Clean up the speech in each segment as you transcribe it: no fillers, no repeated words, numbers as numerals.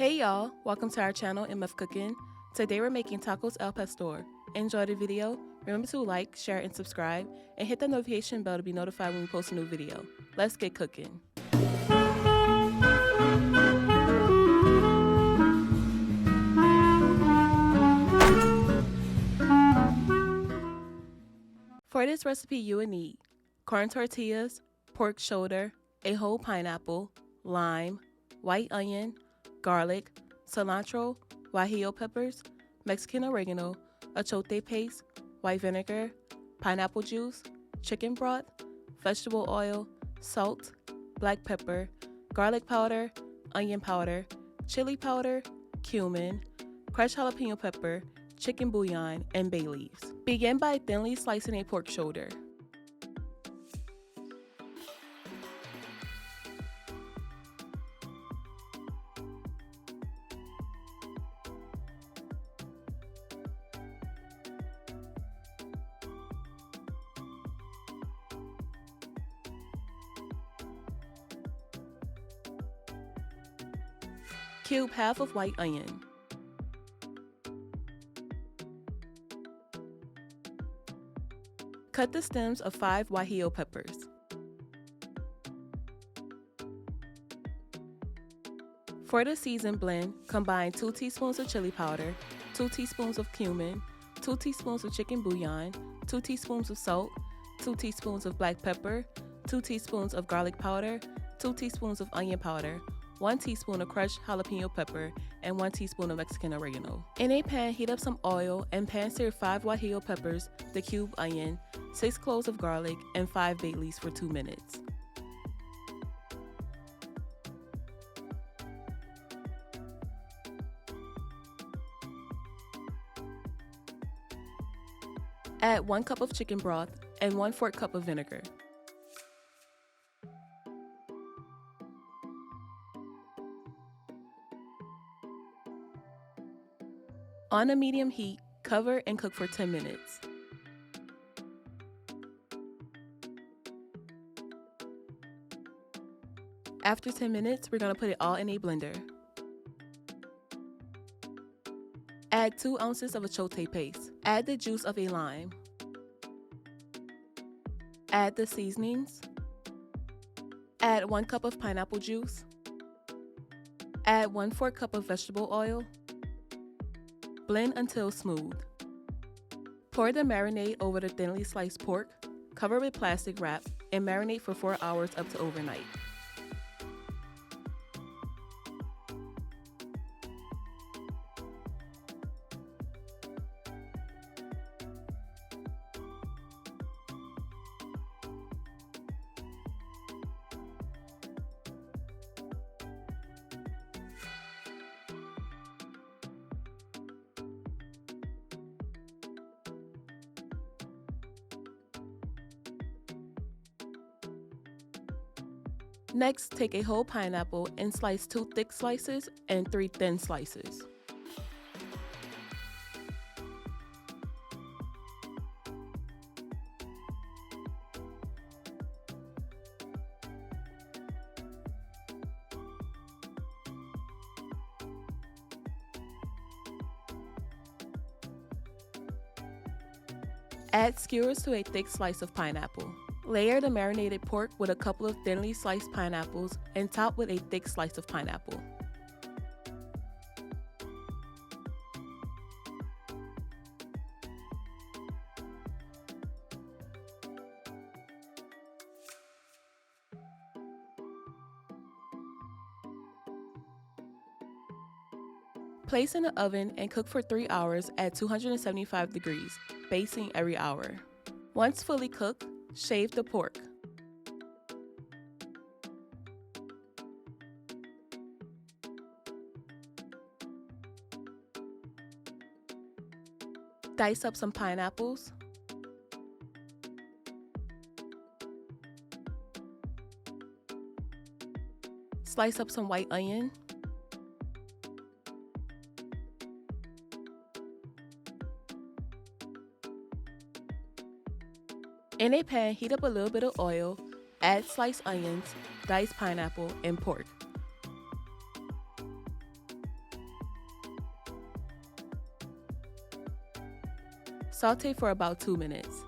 Hey y'all, welcome to our channel MF Cooking. Today we're making tacos al pastor. Enjoy the video, remember to like, share, and subscribe, and hit the notification bell to be notified when we post a new video. Let's get cooking. For this recipe you will need corn tortillas, pork shoulder, a whole pineapple, lime, white onion, garlic, cilantro, guajillo peppers, Mexican oregano, achote paste, white vinegar, pineapple juice, chicken broth, vegetable oil, salt, black pepper, garlic powder, onion powder, chili powder, cumin, crushed jalapeno pepper, chicken bouillon, and bay leaves. Begin by thinly slicing a pork shoulder. Cube half of white onion. Cut the stems of 5 guajillo peppers. For the seasoned blend, combine 2 teaspoons of chili powder, 2 teaspoons of cumin, 2 teaspoons of chicken bouillon, 2 teaspoons of salt, 2 teaspoons of black pepper, 2 teaspoons of garlic powder, 2 teaspoons of onion powder, 1 teaspoon of crushed jalapeno pepper, and 1 teaspoon of Mexican oregano. In a pan, heat up some oil and pan-sear 5 guajillo peppers, the cube onion, 6 cloves of garlic, and 5 bay leaves for 2 minutes. Add 1 cup of chicken broth and 1/4 cup of vinegar. On a medium heat, cover and cook for 10 minutes. After 10 minutes, we're going to put it all in a blender. Add 2 ounces of achote paste. Add the juice of a lime. Add the seasonings. Add 1 cup of pineapple juice. Add 1/4 cup of vegetable oil. Blend until smooth. Pour the marinade over the thinly sliced pork, cover with plastic wrap, and marinate for 4 hours up to overnight. Next, take a whole pineapple and slice 2 thick slices and 3 thin slices. Add skewers to a thick slice of pineapple. Layer the marinated pork with a couple of thinly sliced pineapples and top with a thick slice of pineapple. Place in the oven and cook for 3 hours at 275 degrees, basting every hour. Once fully cooked, shave the pork. Dice up some pineapples. Slice up some white onion. In a pan, heat up a little bit of oil, add sliced onions, diced pineapple, and pork. Saute for about 2 minutes.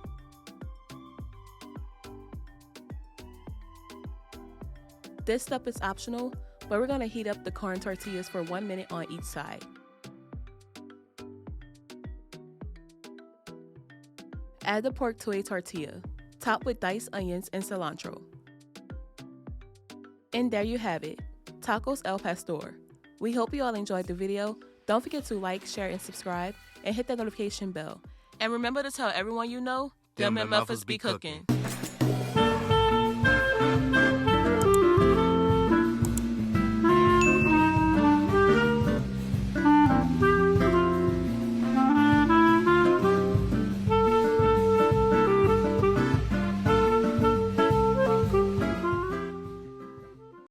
This step is optional, but we're going to heat up the corn tortillas for 1 minute on each side. Add the pork to a tortilla. Top with diced onions and cilantro. And there you have it, tacos al pastor. We hope you all enjoyed the video. Don't forget to like, share, and subscribe, and hit that notification bell. And remember to tell everyone you know, them MFers be cooking.